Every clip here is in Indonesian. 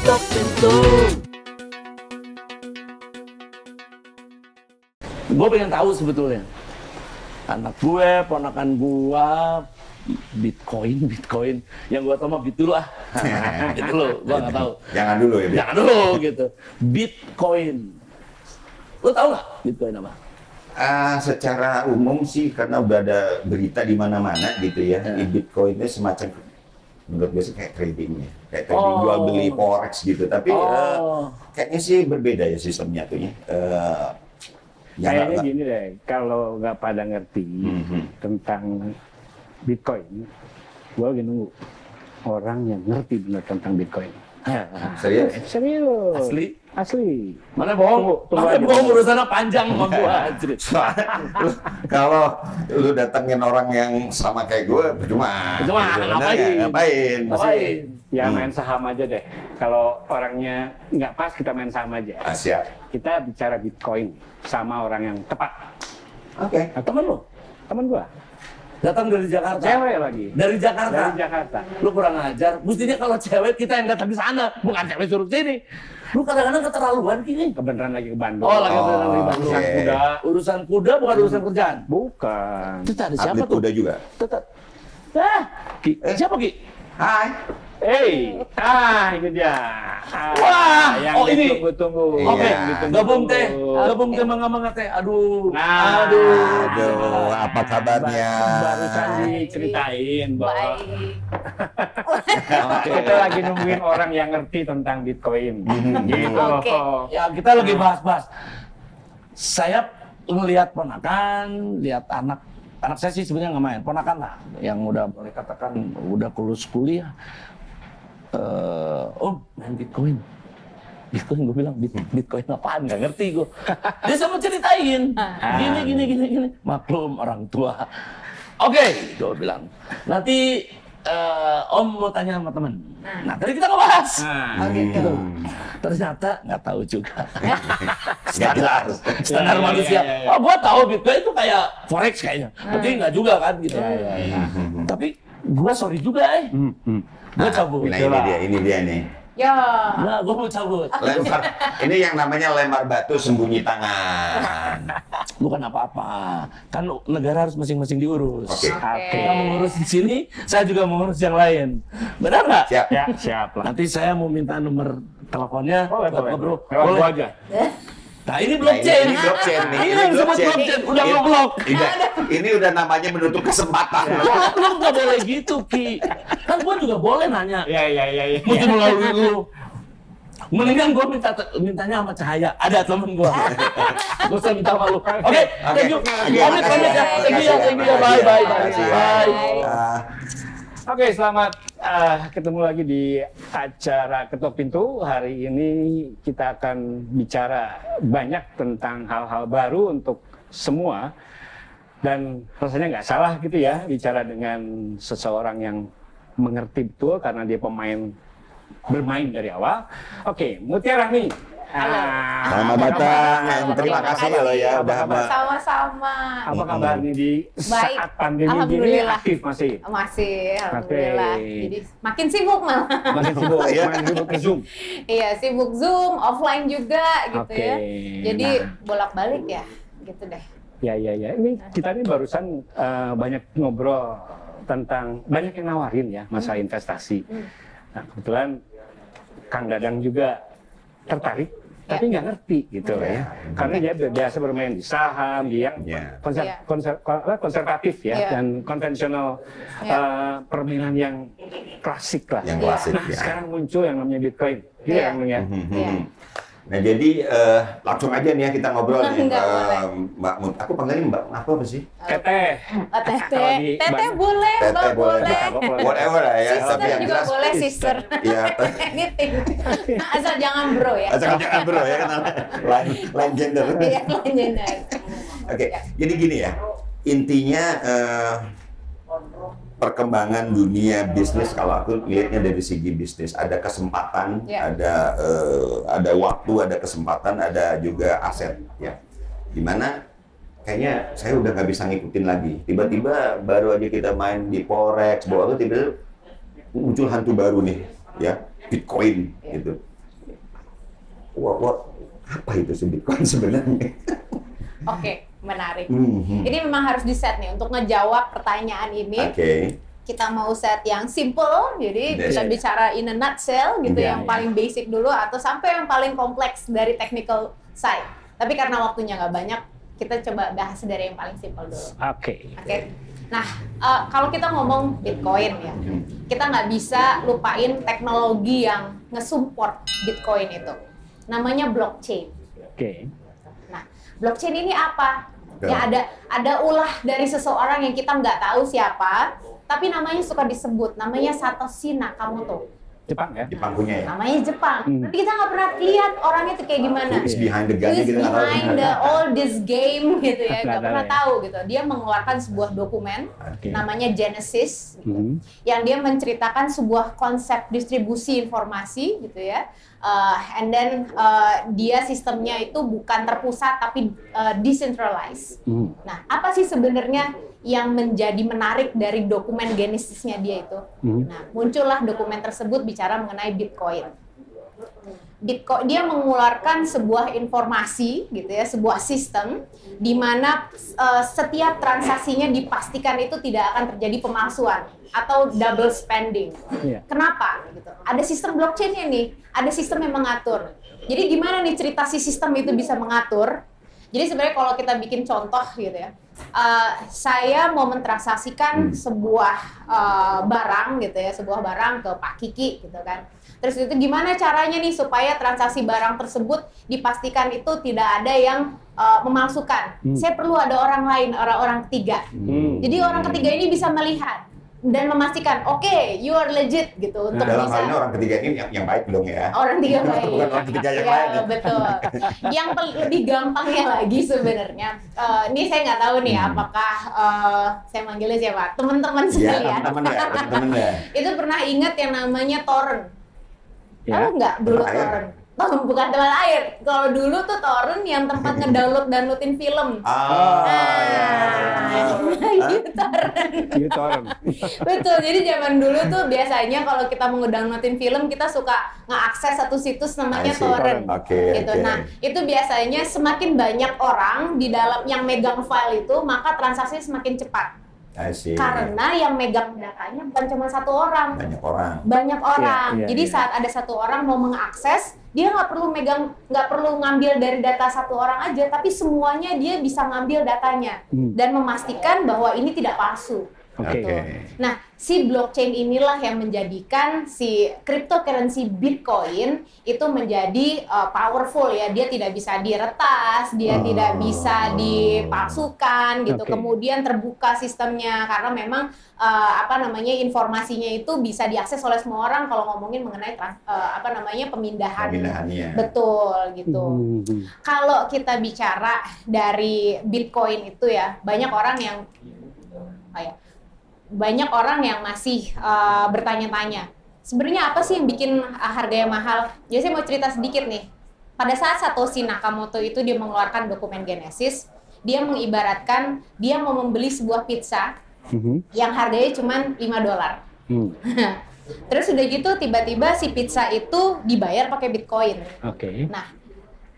ketok pintu. Gue pengen tahu sebetulnya, anak gue, ponakan gue, Bitcoin, yang gue tau mah Bit dulu ah, gitu loh, gue nggak tahu. Jangan dulu ya. Jangan dulu gitu. Bitcoin, lo tau nggak Bitcoin apa? Secara umum sih karena udah ada berita di mana-mana gitu ya. Bitcoin itu semacam, menurut gue sih kayak trading ya, kayak trading jual beli forex gitu. Tapi kayaknya sih berbeda ya sistemnya tuh ya. Kayaknya gini deh, kalau nggak pada ngerti tentang Bitcoin, gue lagi nunggu orang yang ngerti benar tentang Bitcoin. Serius? Serius? Asli. Mana bohong? Mana bohong, urusannya panjang sama gue. Kalau lu datengin orang yang sama kayak gue, percuma. Ngapain? Ya main saham aja deh. Kalau orangnya nggak pas, kita main saham aja. Siap. Kita bicara Bitcoin sama orang yang tepat. Oke. Nah, temen lo? Temen gua. Datang dari Jakarta. Cewek lagi. Dari Jakarta. Dari Jakarta. Lu kurang ajar. Mestinya kalau cewek kita yang datang di sana, bukan cewek suruh sini. Lu kadang-kadang keterlaluan gini. Kebenaran lagi ke Bandung. Oh, lagi kebenaran lagi Bandung. Urusan kuda. Urusan kuda bukan urusan kerjaan. Bukan. Itu tadi siapa Atlet tuh? kuda juga. Tetap. Ki. Siapa Ki? Hai. Ini dia. Wah, yang ini. Tunggu-tunggu. Oke, Iya. gabung teh manga-manga teh. Aduh. Nah, Aduh, apa kabarnya? Barusan diceritain bahwa Oke. kita lagi nungguin orang yang ngerti tentang Bitcoin. Gitu. Oke. Ya, kita lagi bahas-bahas. Saya ngelihat ponakan, lihat anak saya sih sebenarnya nggak main, ponakan lah, yang udah boleh katakan udah lulus kuliah. Main Bitcoin, gue bilang Bitcoin apaan? Nggak ngerti gue. Dia sama ceritain, gini. Maklum orang tua. Oke, gue bilang nanti Om mau tanya sama temen. Nah, tadi kita ngebahas. Gitu. Ternyata nggak tahu juga. Standar manusia. Oh, gua tahu Bitcoin itu kayak forex kayaknya. Tapi nggak juga kan gitu. Tapi gua sorry juga gua cabut. Nah, ini dia nih. Ya. Nah, gua mau cabut. Ini yang namanya lempar batu sembunyi tangan. Bukan apa-apa. Kan negara harus masing-masing diurus. Oke. Kita mengurus di sini, saya juga mengurus yang lain. Benar nggak? Siap. Ya, siap lah. Nanti saya mau minta nomor teleponnya buat ngobrol. Boleh aja. Nah, ini blockchain. Ini blockchain nih. Ini yang disebut blockchain. Udah ngeblok. Ini udah namanya menutup kesempatan. Lu nggak boleh gitu, Ki. Kan gua juga boleh nanya. Iya. Mungkin melalui lu. Mendingan gua mintanya sama Cahaya. Ada temen gua. Gua usah minta sama lu. Oke, thank you. Pamit ya. Thank you ya. Bye. Oke, selamat ketemu lagi di acara Ketok Pintu. Hari ini kita akan bicara banyak tentang hal-hal baru untuk semua. Dan rasanya nggak salah gitu ya, bicara dengan seseorang yang mengerti betul karena dia bermain dari awal. Oke, Mutiara nih. Selamat datang. Terima kasih loh ya udah Sama-sama. Apa kabar nih di Baik. saat pandemi ini Alhamdulillah. aktif masih? Masih, alhamdulillah. Oke. Jadi makin sibuk malah. Masih sibuk, main sibuk ke Zoom. Iya, sibuk Zoom, offline juga gitu Oke. ya. Jadi Nah. bolak-balik ya, gitu deh. Ya. Ini kita ini barusan banyak ngobrol tentang banyak yang nawarin ya masalah investasi. Nah, kebetulan Kang Dadang juga tertarik, tapi nggak ngerti gitu ya. Karena dia biasa bermain di saham, dia konservatif ya, dan konvensional permainan yang klasik lah. Yang klasik, Nah, ya. sekarang muncul yang namanya Bitcoin. Gitu ya, Kang ya. Nah, jadi langsung aja nih ya kita ngobrol nih. Enggak boleh. Mbak Mut, aku panggilin Mbak apa sih? Teteh. Teteh, teteh boleh, Teteh Mbak boleh. Whatever lah ya, Sister tapi yang juga jelas boleh, sister. Iya. Anything. Asal jangan bro ya. Asal jangan bro ya, kenal lain gender. Iya, gender. Oke, jadi gini ya, intinya perkembangan dunia bisnis kalau aku lihatnya dari segi bisnis ada kesempatan, ada waktu, ada kesempatan, ada juga aset ya. Dimana kayaknya saya udah nggak bisa ngikutin lagi. Tiba-tiba baru aja kita main di forex, baru tiba-tiba muncul hantu baru nih ya, Bitcoin gitu. wah, apa itu sih Bitcoin sebenarnya? Oke, menarik. Ini memang harus di-set nih untuk ngejawab pertanyaan ini. Kita mau set yang simple, jadi kita bicara in a nutshell gitu, yang paling basic dulu, atau sampai yang paling kompleks dari technical side. Tapi karena waktunya nggak banyak, kita coba bahas dari yang paling simple dulu. Oke. Nah, kalau kita ngomong Bitcoin ya, kita nggak bisa lupain teknologi yang nge-support Bitcoin itu. Namanya blockchain. Nah, blockchain ini apa? Ya ada ulah dari seseorang yang kita nggak tahu siapa, tapi namanya suka disebut, namanya Satoshi Nakamoto. Jepang ya? Jepang punya ya? Namanya Jepang. Tapi kita nggak pernah lihat orangnya itu kayak gimana. Who's behind the gun? Who's behind all this game gitu ya. Nggak pernah tahu gitu. Dia mengeluarkan sebuah dokumen namanya Genesis gitu, yang dia menceritakan sebuah konsep distribusi informasi gitu ya. And then dia sistemnya itu bukan terpusat tapi decentralized. Nah, apa sih sebenarnya yang menjadi menarik dari dokumen Genesisnya dia itu? Nah, muncullah dokumen tersebut bicara mengenai Bitcoin. Bitcoin dia mengeluarkan sebuah informasi gitu ya, sebuah sistem di mana setiap transaksinya dipastikan itu tidak akan terjadi pemalsuan atau double spending. Kenapa? Gitu. Ada sistem blockchain-nya nih, ada sistem yang mengatur. Jadi gimana nih cerita si sistem itu bisa mengatur? Jadi sebenarnya kalau kita bikin contoh gitu ya, saya mau mentransaksikan sebuah barang gitu ya, sebuah barang ke Pak Kiki gitu kan. Terus itu gimana caranya nih supaya transaksi barang tersebut dipastikan itu tidak ada yang memalsukan. Saya perlu ada orang lain, orang ketiga. Jadi orang ketiga ini bisa melihat dan memastikan, oke, you are legit gitu untuk dalam bisa. hal ini orang ketiga ini yang baik dong ya. Orang ketiga baik. Bukan orang ketiga yang ya, lain. Betul. Yang lebih gampangnya lagi sebenarnya, ini saya nggak tahu nih apakah saya manggilnya siapa, teman-teman sekalian. Teman-teman ya. Itu pernah ingat yang namanya torrent? Tahu nggak dulu torrent? Bukan teman air. Kalau dulu tuh torrent yang tempat downloadin film. torrent. Betul. Jadi zaman dulu tuh biasanya kalau kita mau downloadin film, kita suka ngeakses satu situs namanya torrent. Gitu. Nah, itu biasanya semakin banyak orang di dalam yang megang file itu, maka transaksinya semakin cepat. Karena yang megang datanya bukan cuma satu orang, banyak orang. Jadi saat ada satu orang mau mengakses, dia nggak perlu ngambil dari data satu orang aja, tapi semuanya dia bisa ngambil datanya dan memastikan bahwa ini tidak palsu. Nah, si blockchain inilah yang menjadikan si cryptocurrency Bitcoin itu menjadi powerful ya. Dia tidak bisa diretas, dia tidak bisa dipalsukan gitu. Kemudian terbuka sistemnya karena memang informasinya itu bisa diakses oleh semua orang kalau ngomongin mengenai pemindahan. Betul gitu. Kalau kita bicara dari Bitcoin itu ya, banyak orang yang masih bertanya-tanya, sebenarnya apa sih yang bikin harganya mahal? Jadi saya mau cerita sedikit nih. Pada saat Satoshi Nakamoto itu dia mengeluarkan dokumen Genesis, dia mengibaratkan dia mau membeli sebuah pizza yang harganya cuma $5. Terus udah gitu tiba-tiba si pizza itu dibayar pakai Bitcoin. Nah,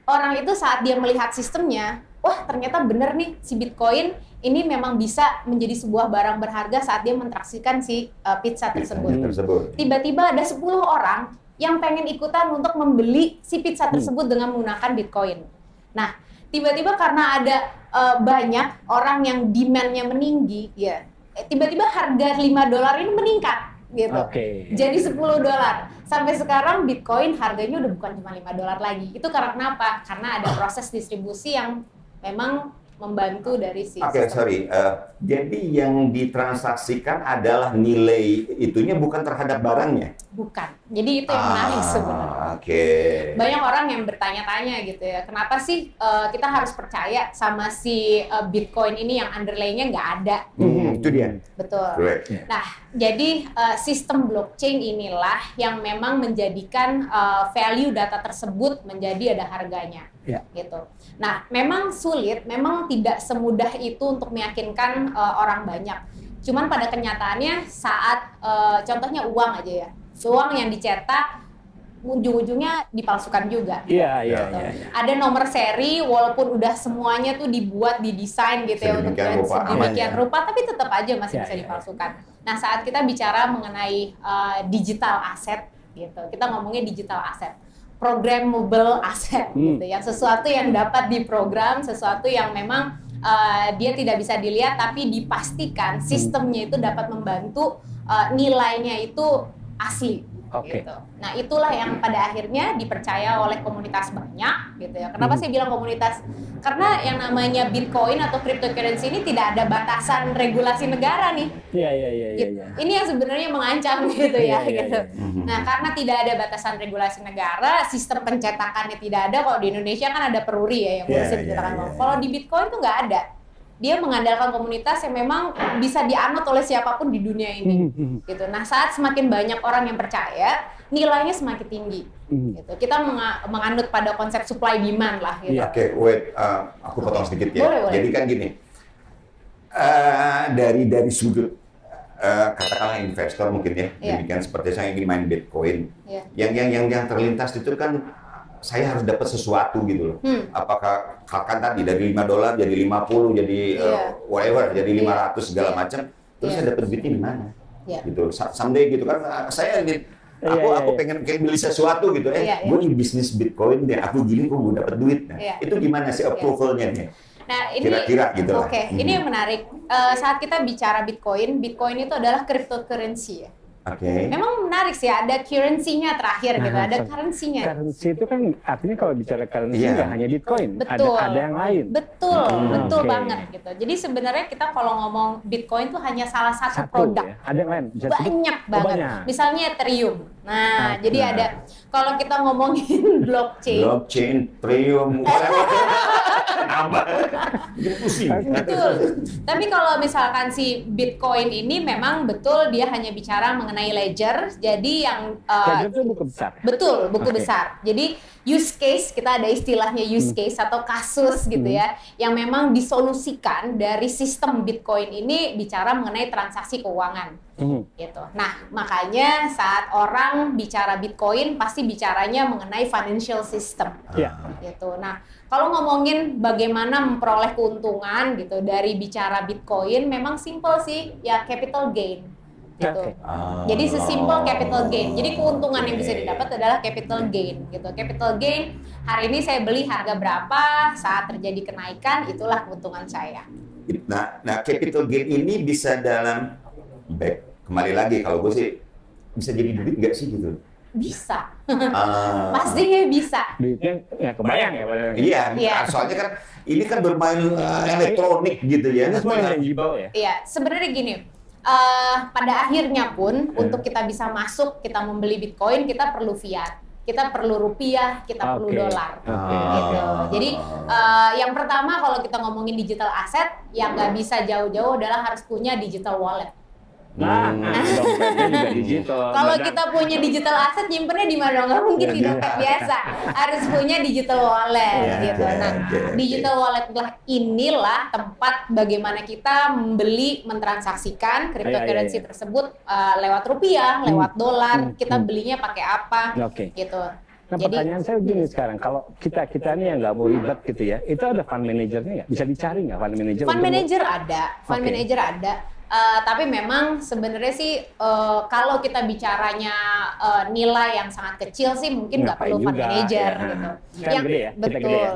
orang itu saat dia melihat sistemnya, wah ternyata bener nih si Bitcoin ini memang bisa menjadi sebuah barang berharga saat dia mentransaksikan si pizza tersebut. Tiba-tiba ada 10 orang yang pengen ikutan untuk membeli si pizza tersebut dengan menggunakan Bitcoin. Nah, tiba-tiba karena ada banyak orang yang demand-nya meninggi, ya tiba-tiba harga $5 ini meningkat. Gitu. Jadi $10. Sampai sekarang Bitcoin harganya udah bukan cuma $5 lagi. Itu karena kenapa? Karena ada proses distribusi yang memang membantu dari si jadi yang ditransaksikan adalah nilai itunya bukan terhadap barangnya? Bukan. Jadi itu yang menarik sebenarnya. Banyak orang yang bertanya-tanya gitu ya, kenapa sih kita harus percaya sama si Bitcoin ini yang underlay-nya nggak ada? Itu dia. Betul. Nah, jadi sistem blockchain inilah yang memang menjadikan value data tersebut menjadi ada harganya. Gitu. Nah, memang sulit, memang tidak semudah itu untuk meyakinkan orang banyak. Cuman pada kenyataannya saat contohnya uang aja ya, uang yang dicetak ujung-ujungnya dipalsukan juga. Iya. Ada nomor seri walaupun udah semuanya tuh dibuat, didesain gitu ya untuk sedemikian rupa, tapi tetap aja masih bisa dipalsukan. Nah, saat kita bicara mengenai digital asset gitu, kita ngomongnya digital asset, programmable asset gitu, yang sesuatu yang dapat diprogram, sesuatu yang memang dia tidak bisa dilihat tapi dipastikan sistemnya itu dapat membantu nilainya itu asli. Gitu. Nah, itulah yang pada akhirnya dipercaya oleh komunitas banyak gitu ya. Kenapa saya bilang komunitas? Karena yang namanya Bitcoin atau cryptocurrency ini tidak ada batasan regulasi negara nih. Iya. Ini yang sebenarnya mengancam gitu ya. Gitu. Nah, karena tidak ada batasan regulasi negara, sistem pencetakannya tidak ada. Kalau di Indonesia kan ada peruri ya yang ngurusin pencetakan uang. Kalau di Bitcoin tuh nggak ada. Dia mengandalkan komunitas yang memang bisa dianut oleh siapapun di dunia ini, gitu. Nah, saat semakin banyak orang yang percaya, nilainya semakin tinggi, gitu. Kita menganut pada konsep supply demand lah, gitu. Oke, wait, aku potong sedikit ya. Boleh. Jadi kan gini, dari sudut katakanlah investor mungkin ya, demikian seperti saya ingin main Bitcoin, yang terlintas itu kan saya harus dapat sesuatu gitu loh. Apakah kan tadi dari $5 jadi 50 jadi whatever jadi 500 segala macam, terus saya dapat duitnya di mana? Gitu. Someday gitu kan saya aku pengen kayak beli sesuatu gitu gue di bisnis Bitcoin deh, aku gini gue dapat duit. Nah, itu gimana sih approvalnya nih? Nah, ini kira-kira gitu. Ini yang menarik. Saat kita bicara Bitcoin itu adalah cryptocurrency ya. Memang menarik sih, ada currency-nya terakhir gitu, ada currency-nya. Currency itu kan artinya kalau bicara currency nggak hanya Bitcoin, ada yang lain. Betul banget gitu. Jadi sebenarnya kita kalau ngomong Bitcoin itu hanya salah satu produk. Ya? Ada yang lain? Banyak banget. Misalnya Ethereum. Nah, jadi ada, kalau kita ngomongin blockchain, Ethereum, betul. Tapi kalau misalkan si Bitcoin ini memang betul dia hanya bicara mengenai ledger, jadi yang ledger itu buku besar. Betul, buku besar. Jadi use case, kita ada istilahnya use case atau kasus gitu ya, yang memang disolusikan dari sistem Bitcoin ini bicara mengenai transaksi keuangan. Gitu. Nah, makanya saat orang bicara Bitcoin pasti bicaranya mengenai financial system. Gitu. Nah, kalau ngomongin bagaimana memperoleh keuntungan gitu dari bicara Bitcoin, memang simple sih, ya capital gain. Gitu. Jadi sesimpel capital gain. Jadi keuntungan yang bisa didapat adalah capital gain gitu. Capital gain, hari ini saya beli harga berapa, saat terjadi kenaikan itulah keuntungan saya. Nah capital gain ini bisa dalam kembali lagi kalau gue sih bisa jadi duit nggak sih gitu? Bisa. Pastinya bisa. Duitnya ya kebayang ya. Iya. Soalnya kan ini kan bermain elektronik gitu ya. Ini semua tangible ya. Iya, sebenarnya gini. Pada akhirnya pun untuk kita bisa masuk, kita membeli Bitcoin, kita perlu fiat, kita perlu rupiah, kita perlu dolar. Gitu. Jadi yang pertama kalau kita ngomongin digital asset, yang nggak bisa jauh-jauh adalah harus punya digital wallet. Dompetnya juga digital. Kalau kita punya digital asset, nyimpennya di mana? Nggak mungkin di dompet biasa. Harus punya digital wallet gitu. Nah, digital wallet inilah tempat bagaimana kita membeli, mentransaksikan cryptocurrency tersebut lewat rupiah, lewat dolar. Kita belinya pakai apa? Gitu. Nah, pertanyaan saya begini sekarang, kalau kita ini yang nggak mau ribet gitu ya, itu ada fund manajernya nggak? Bisa dicari nggak fund manager? Fund manager ada. Tapi memang sebenarnya sih kalau kita bicaranya nilai yang sangat kecil sih mungkin nggak perlu fund manager gitu. Yang gede ya? Betul.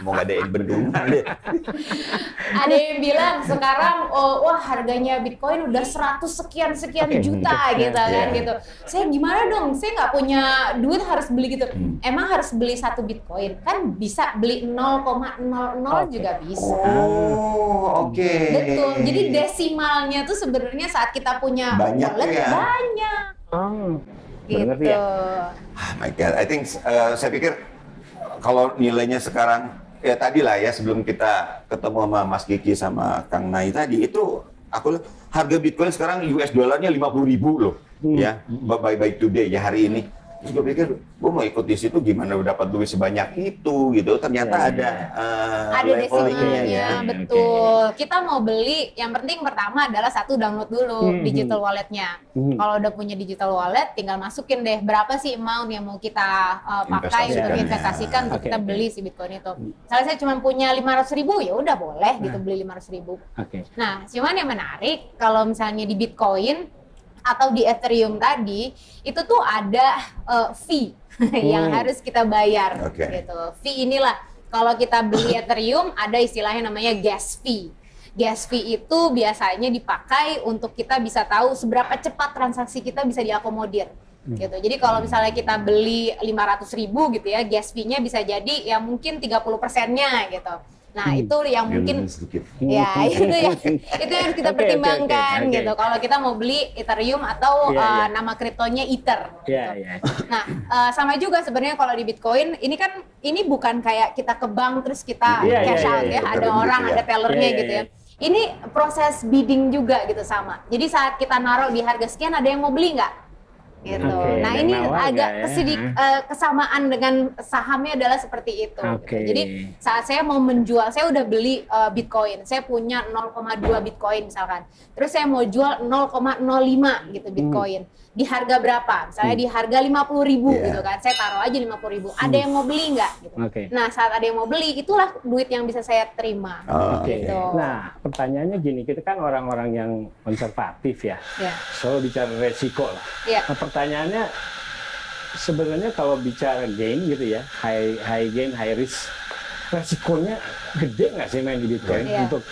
Mau ngadain bendungan deh. Ada yang bilang sekarang wah harganya Bitcoin udah 100 sekian juta gitu kan gitu. Saya gimana dong? Saya nggak punya duit harus beli gitu. Emang harus beli 1 Bitcoin? Kan bisa beli 0,00 juga bisa. Betul. Jadi desimalnya tuh sebenarnya saat kita punya wallet banyak. Gitu. Oh my God, I think saya pikir kalau nilainya sekarang ya tadi lah ya sebelum kita ketemu sama Mas Kiki sama Kang Nai tadi itu harga Bitcoin sekarang US dollarnya 50.000 loh ya by today ya hari ini. Terus gue pikir, gue mau ikut di situ gimana dapat duit sebanyak itu gitu. Ternyata ada levelingnya ya. Betul. Kita mau beli, yang penting pertama adalah satu download dulu digital walletnya. Kalau udah punya digital wallet, tinggal masukin deh berapa sih amount yang mau kita pakai untuk investasikan untuk kita beli si Bitcoin itu. Misalnya saya cuma punya 500.000, ya udah boleh gitu beli 500.000. Nah, cuman yang menarik kalau misalnya di Bitcoin atau di Ethereum tadi itu tuh ada fee yang harus kita bayar gitu. Fee inilah kalau kita beli Ethereum ada istilahnya namanya gas fee. Gas fee itu biasanya dipakai untuk kita bisa tahu seberapa cepat transaksi kita bisa diakomodir gitu. Jadi kalau misalnya kita beli 500.000 gitu ya, gas fee-nya bisa jadi ya mungkin 30%-nya gitu. Nah, itu yang mungkin ya itu yang harus kita pertimbangkan gitu. Kalau kita mau beli Ethereum atau nama kriptonya Ether. Nah, sama juga sebenarnya kalau di Bitcoin ini bukan kayak kita ke bank terus kita cash out ya. Ada orang, ada tellernya gitu ya. Ini proses bidding juga gitu sama. Jadi saat kita naruh di harga sekian ada yang mau beli nggak? Gitu. Nah ini agak kesamaan dengan sahamnya adalah seperti itu. Gitu. Jadi saat saya mau menjual, saya udah beli Bitcoin, saya punya 0,2 Bitcoin misalkan, terus saya mau jual 0,05 gitu Bitcoin. Di harga berapa? Misalnya di harga 50.000 gitu kan, saya taruh aja 50.000. Ada yang mau beli nggak? Gitu. Nah saat ada yang mau beli, itulah duit yang bisa saya terima. Gitu. Nah pertanyaannya gini, kita kan orang-orang yang konservatif ya, selalu bicara resiko lah. Nah, pertanyaannya sebenarnya kalau bicara gain gitu ya, high gain, high risk, resikonya gede nggak sih main di Bitcoin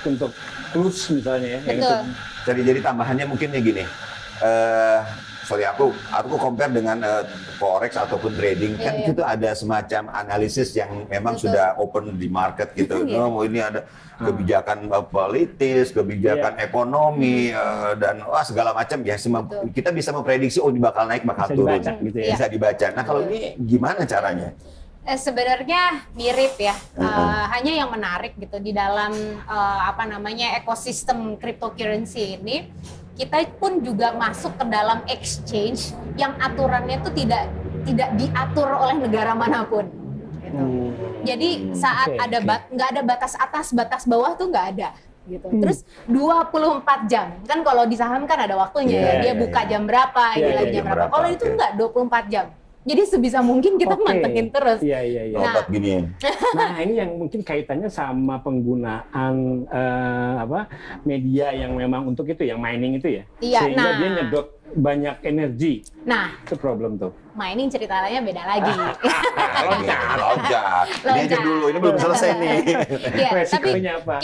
untuk plus misalnya ya? Jadi tambahannya mungkinnya gini. Sorry, aku compare dengan forex ataupun trading kan itu ada semacam analisis yang memang sudah open di market gitu. Ini ada kebijakan politis, kebijakan ekonomi dan segala macam ya. Kita bisa memprediksi ini bakal naik, bakal turun, gitu ya. Bisa dibaca. Nah kalau ini gimana caranya? Sebenarnya mirip ya, hanya yang menarik gitu di dalam ekosistem cryptocurrency ini. Kita pun juga masuk ke dalam exchange yang aturannya itu tidak diatur oleh negara manapun. Gitu. Jadi saat nggak ada batas atas, batas bawah tuh nggak ada. Gitu. Terus 24 jam, kan kalau di saham kan ada waktunya dia buka jam berapa, jam berapa. Kalau itu nggak 24 jam. Jadi sebisa mungkin kita mantengin terus. Nah ini yang mungkin kaitannya sama penggunaan media yang memang untuk itu, yang mining itu ya. Sehingga dia nyedot banyak energi. Nah, itu problem tuh. Mining cerita lainnya beda lagi. Loncat. Ini aja dulu, ini belum selesai nih. Tapi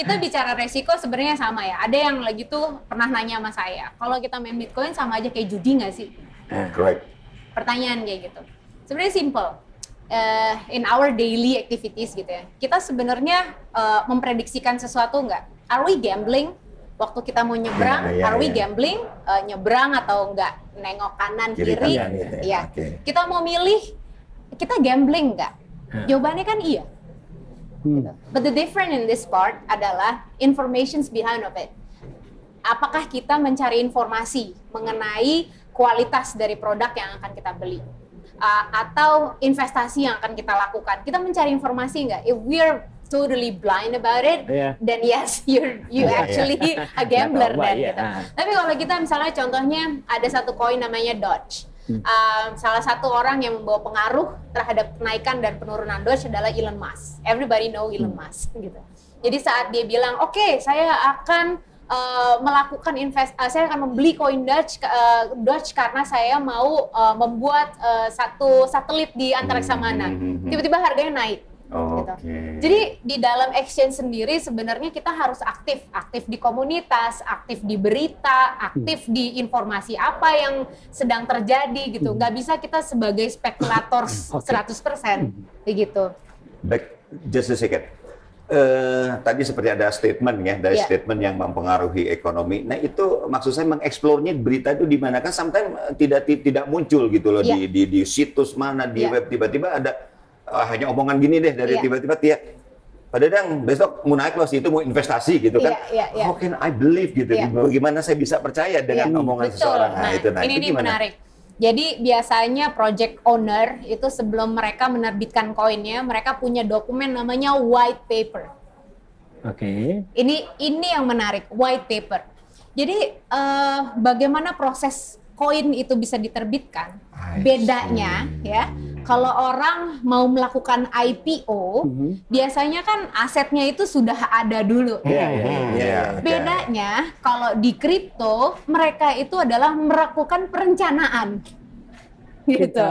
kita bicara resiko sebenarnya sama ya. Ada yang lagi tuh pernah nanya sama saya, kalau kita main Bitcoin sama aja kayak judi nggak sih? Correct. Pertanyaan kayak gitu. Sebenarnya simple. In our daily activities gitu ya. Kita sebenarnya memprediksikan sesuatu nggak? Are we gambling? Waktu kita mau nyebrang, are we gambling? Nyebrang atau nggak? Nengok kanan, kiri? Iya. Kita mau milih, kita gambling nggak? Jawabannya kan iya. But the difference in this part adalah informations behind of it. Apakah kita mencari informasi mengenai kualitas dari produk yang akan kita beli atau investasi yang akan kita lakukan? Kita mencari informasi nggak? If we're totally blind about it, then yes, you actually a gambler then. Gitu. Tapi kalau kita misalnya contohnya ada satu koin namanya Doge. Salah satu orang yang membawa pengaruh terhadap kenaikan dan penurunan Doge adalah Elon Musk. Everybody know Elon Musk gitu. Jadi saat dia bilang, oke, saya akan melakukan saya akan membeli koin Doge karena saya mau membuat satu satelit di antariksa mana. Tiba-tiba harganya naik. Gitu. Jadi di dalam exchange sendiri sebenarnya kita harus aktif di komunitas, aktif di berita, aktif di informasi apa yang sedang terjadi gitu. Nggak bisa kita sebagai spekulator 100% begitu. Back, just a second. Tadi seperti ada statement ya dari statement yang mempengaruhi ekonomi. Nah itu maksud saya mengeksplornya berita itu di mana kan sometimes tidak muncul gitu loh di situs mana di web tiba-tiba ada hanya omongan gini deh dari tiba-tiba padahal besok mau naik loh itu mau investasi gitu kan. How can I believe gitu? Bagaimana saya bisa percaya dengan omongan seseorang? Nah, itu gimana? Menarik. Jadi biasanya project owner itu sebelum mereka menerbitkan koinnya, mereka punya dokumen namanya white paper. Oke. Ini yang menarik, white paper. Jadi bagaimana proses koin itu bisa diterbitkan? Bedanya ya, kalau orang mau melakukan IPO, biasanya kan asetnya itu sudah ada dulu. Bedanya kalau di kripto, mereka itu adalah melakukan perencanaan. Gitu.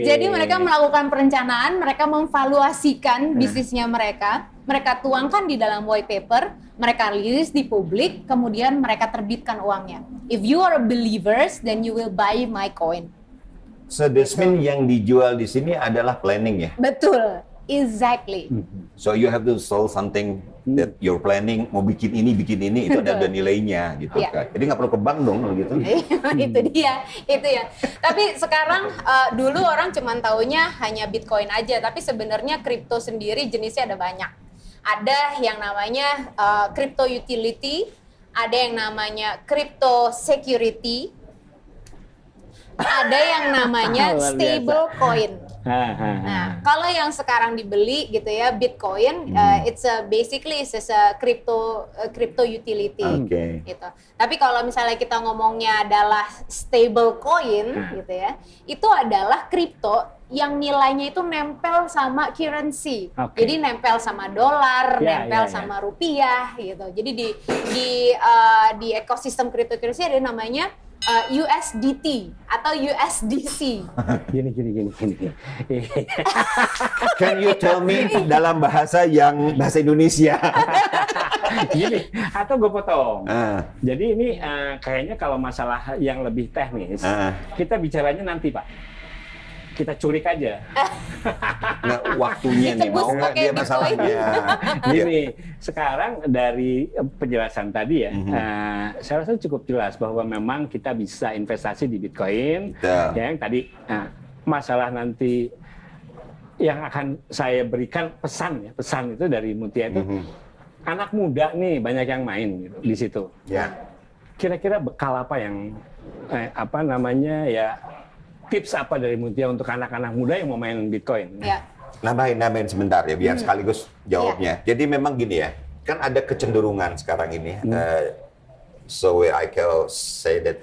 Jadi mereka melakukan perencanaan, mereka memvaluasikan bisnisnya mereka tuangkan di dalam white paper, mereka rilis di publik, kemudian mereka terbitkan uangnya. If you are a believers, then you will buy my coin. So this mean yang dijual di sini adalah planning ya? Betul, exactly. So you have to sell something that you're planning, mau bikin ini, itu ada nilainya gitu kan. Jadi nggak perlu ke bank dong kalau gitu. Itu dia, itu ya. Tapi sekarang dulu orang cuma taunya hanya Bitcoin aja, tapi sebenarnya kripto sendiri jenisnya ada banyak. Ada yang namanya crypto utility, ada yang namanya crypto security, ada yang namanya stable coin. Nah, kalau yang sekarang dibeli gitu ya, Bitcoin, it's basically a crypto utility. Gitu. Tapi kalau misalnya kita ngomongnya adalah stable coin, gitu ya, itu adalah kripto yang nilainya itu nempel sama currency. Jadi nempel sama dolar, nempel sama rupiah, gitu. Jadi di ekosistem cryptocurrency ada namanya USDT atau USDC. Gini. Can you tell me dalam bahasa Indonesia? Gini, atau gue potong. Jadi ini kayaknya kalau masalah yang lebih teknis, kita bicaranya nanti, Pak. Kita curik aja. Nggak waktunya nih, mau nggak dia masalahnya. Gini, sekarang dari penjelasan tadi ya, saya rasa cukup jelas bahwa memang kita bisa investasi di Bitcoin. Ya, yang tadi masalah nanti yang akan saya berikan pesan itu dari Mutia itu, anak muda nih banyak yang main gitu, di situ. Kira-kira bekal apa yang tips apa dari Mutia untuk anak-anak muda yang mau main Bitcoin? Nambahin sebentar ya, biar sekaligus jawabnya. Jadi memang gini ya, kan ada kecenderungan sekarang ini. So I can say that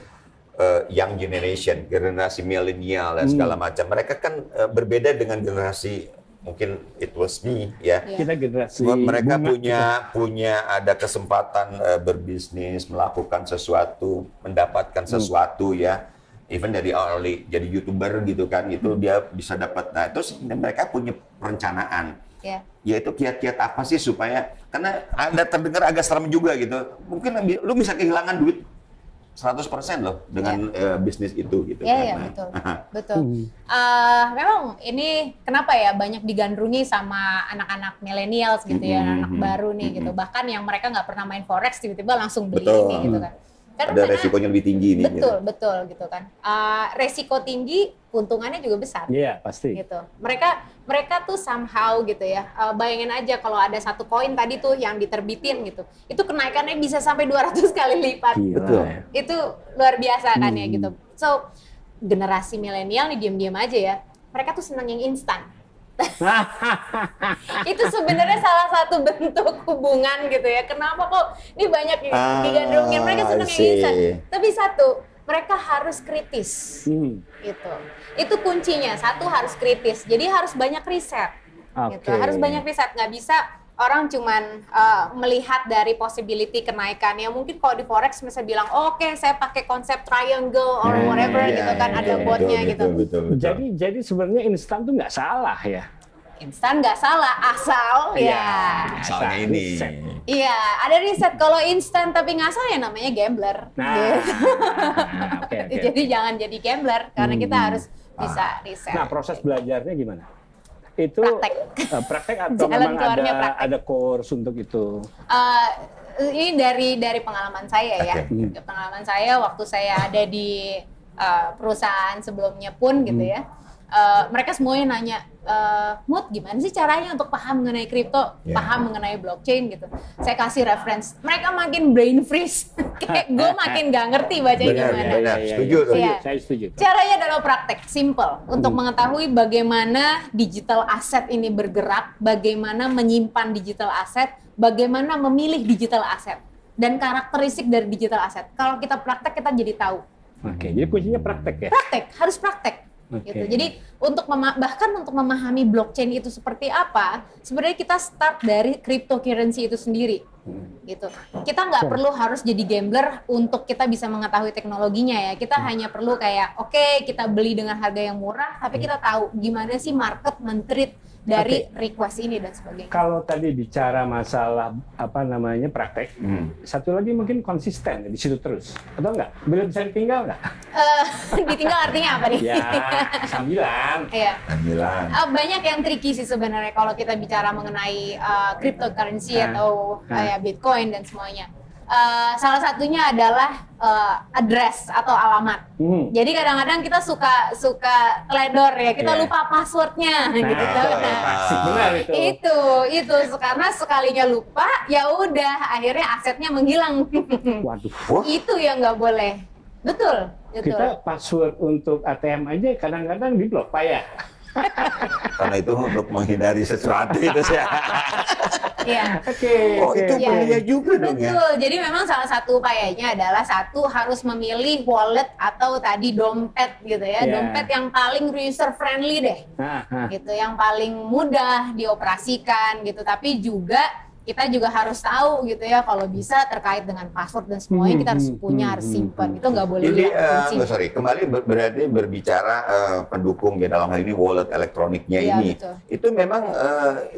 young generation, generasi milenial dan segala macam, mereka kan berbeda dengan generasi mungkin it was me ya. Kita generasi mereka punya ada kesempatan berbisnis, melakukan sesuatu, mendapatkan sesuatu ya. Even dari early jadi YouTuber gitu kan, itu dia bisa dapat. Nah, terus mereka punya perencanaan. Yaitu kiat-kiat apa sih supaya, karena ada terdengar agak serem juga gitu. Mungkin lu bisa kehilangan duit 100% loh dengan bisnis itu gitu kan. Betul. Memang ini kenapa ya banyak digandrungi sama anak-anak millennials gitu ya, anak baru nih gitu. Bahkan yang mereka nggak pernah main forex tiba-tiba langsung beli ini gitu kan. Ada resikonya lebih tinggi nih. Betul gitu kan. Resiko tinggi, keuntungannya juga besar. Iya, pasti. Gitu. Mereka tuh somehow gitu ya. Bayangin aja kalau ada satu koin tadi tuh yang diterbitin gitu. Itu kenaikannya bisa sampai 200 kali lipat. Betul. Itu luar biasa kan ya gitu. So, generasi milenial nih diam-diam aja ya. Mereka tuh senang yang instan. Itu sebenarnya salah satu bentuk hubungan gitu ya. Kenapa kok ini banyak digandrungin, mereka senang yang instan. Tapi satu, mereka harus kritis. Gitu. Itu kuncinya. Satu, harus kritis. Jadi harus banyak riset. Gitu. Harus banyak riset. Nggak bisa orang cuman melihat dari possibility kenaikannya. Mungkin kalau di forex bisa bilang, oke, saya pakai konsep triangle or whatever gitu kan, ada botnya gitu. Betul. Jadi sebenarnya instan tuh nggak salah ya. Instan nggak salah, asal Misalnya ini. Iya, ada riset kalau instan tapi ngasal ya namanya gambler. Jadi jangan jadi gambler karena kita harus bisa riset. Nah, proses belajarnya gimana? Itu praktek atau Jalan memang ada course untuk itu? Ini dari pengalaman saya ya. Pengalaman saya waktu saya ada di perusahaan sebelumnya pun gitu ya. Mereka semuanya nanya, Mood gimana sih caranya untuk paham mengenai kripto, paham mengenai blockchain gitu. Saya kasih reference, mereka makin brain freeze, kayak gue makin gak ngerti bacanya gimana. Benar, setuju. Saya setuju. Caranya adalah praktek, simple, untuk mengetahui bagaimana digital asset ini bergerak, bagaimana menyimpan digital asset, bagaimana memilih digital asset, dan karakteristik dari digital asset. Kalau kita praktek, kita jadi tahu. Oke, jadi kuncinya praktek ya? Praktek, harus praktek. Gitu. Jadi bahkan untuk memahami blockchain itu seperti apa, sebenarnya kita start dari cryptocurrency itu sendiri. Gitu. Kita nggak perlu harus jadi gambler untuk kita bisa mengetahui teknologinya ya. Kita hanya perlu kayak oke, kita beli dengan harga yang murah, tapi kita tahu gimana sih market men-treat dari request ini dan sebagainya. Kalau tadi bicara masalah praktek, satu lagi mungkin konsisten di situ terus, atau enggak? Belum bisa ditinggal nggak? Ditinggal artinya apa nih? Ya, sambilan. Iya. Sambilan. Banyak yang tricky sih sebenarnya kalau kita bicara mengenai cryptocurrency atau kayak Bitcoin dan semuanya. Salah satunya adalah address atau alamat. Jadi kadang-kadang kita suka teledor ya, kita lupa passwordnya gitu. Benar itu. Itu karena sekalinya lupa, ya udah akhirnya asetnya menghilang. Waduh. Itu yang nggak boleh. Betul. Kita password untuk ATM aja kadang-kadang diblok, Pak ya. Karena itu untuk menghindari sesuatu itu sih. Iya. Oh, itu bahaya juga dong ya. Betul. Jadi memang salah satu upayanya adalah harus memilih wallet atau tadi dompet gitu ya. Dompet yang paling user friendly deh. Gitu, yang paling mudah dioperasikan gitu. Tapi juga kita juga harus tahu gitu ya, kalau bisa terkait dengan password dan semuanya kita harus punya, harus simpan. Itu nggak boleh kembali berarti berbicara pendukung ya, dalam hal ini wallet elektroniknya ini. Betul. Itu memang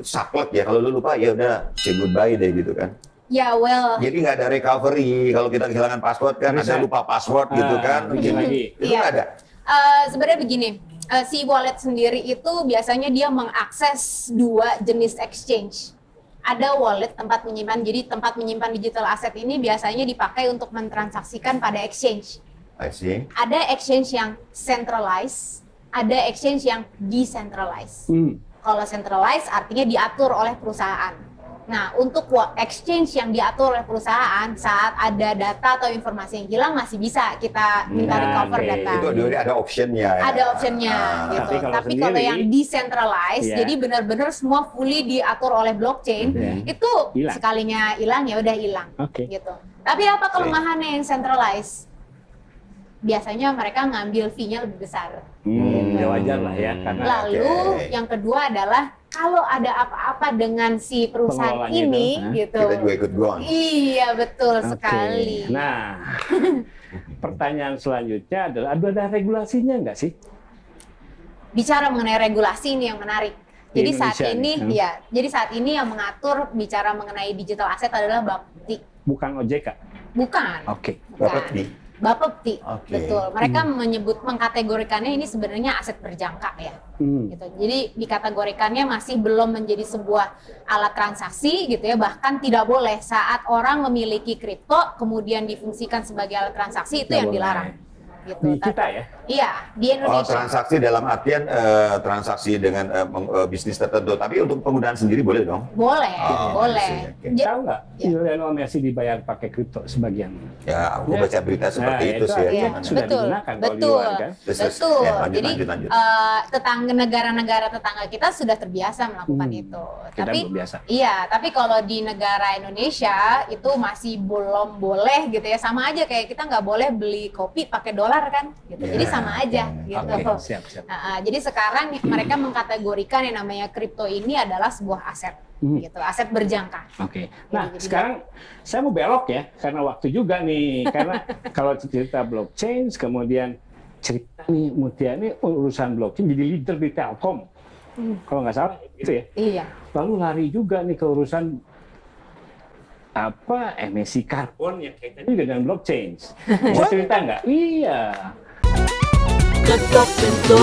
saklek ya, kalau lu lupa ya udah say goodbye deh gitu kan. Ya, jadi nggak ada recovery kalau kita kehilangan password kan, ada lupa password gitu kan. Itu nggak ada. Sebenarnya begini, si wallet sendiri itu biasanya dia mengakses dua jenis exchange. Ada wallet tempat menyimpan, jadi tempat menyimpan digital asset ini biasanya dipakai untuk mentransaksikan pada exchange. I see. Ada exchange yang centralized, ada exchange yang decentralized. Kalau centralized artinya diatur oleh perusahaan. Nah, untuk exchange yang diatur oleh perusahaan, saat ada data atau informasi yang hilang masih bisa kita minta recover data. Itu ada optionnya. Ya? Ada optionnya, gitu. Tapi kalau yang decentralized, jadi benar-benar semua fully diatur oleh blockchain, itu sekalinya hilang ya udah hilang, gitu. Tapi apa kelemahannya yang centralized? Biasanya mereka ngambil fee-nya lebih besar. Ya wajar lah ya. Karena lalu yang kedua adalah kalau ada apa-apa dengan si perusahaan ini, gitu. Kita juga ikut gong. Iya, betul sekali. Nah, pertanyaan selanjutnya adalah, ada regulasinya nggak sih? Bicara mengenai regulasi ini yang menarik. Jadi saat ini yang mengatur bicara mengenai digital asset adalah Bapepti. Bukan OJK? Bukan. Oke. Bapepti, betul. Mereka mengkategorikannya ini sebenarnya aset berjangka ya. Gitu. Jadi dikategorikannya masih belum menjadi sebuah alat transaksi gitu ya. Bahkan tidak boleh saat orang memiliki kripto kemudian difungsikan sebagai alat transaksi, itu yang dilarang. Gitu. Di kita ya? Iya, di Indonesia. Transaksi dalam artian transaksi dengan bisnis tertentu, tapi untuk penggunaan sendiri boleh dong? Boleh, boleh. Tahu nggak, Lionel Messi dibayar pakai kripto sebagian? Ya, aku baca berita seperti itu sih. Sudah digunakan kalau di luar kan? Betul. Jadi tetangga negara-negara tetangga kita sudah terbiasa melakukan itu. Tapi iya, tapi kalau di negara Indonesia itu masih belum boleh gitu ya. Sama aja kayak kita nggak boleh beli kopi pakai dolar kan, gitu. Jadi sama aja gitu. Siap. Jadi sekarang mereka mengkategorikan yang namanya kripto ini adalah sebuah aset, gitu, aset berjangka. Nah, sekarang saya mau belok ya, karena waktu juga nih. Karena kalau cerita blockchain, kemudian cerita nih Mutia ini urusan blockchain jadi leader di Telkom, kalau nggak salah gitu ya. Iya. Lalu lari juga nih ke urusan emisi karbon yang kaitannya juga dengan blockchain. Mau cerita nggak? Iya. Ketok pintu.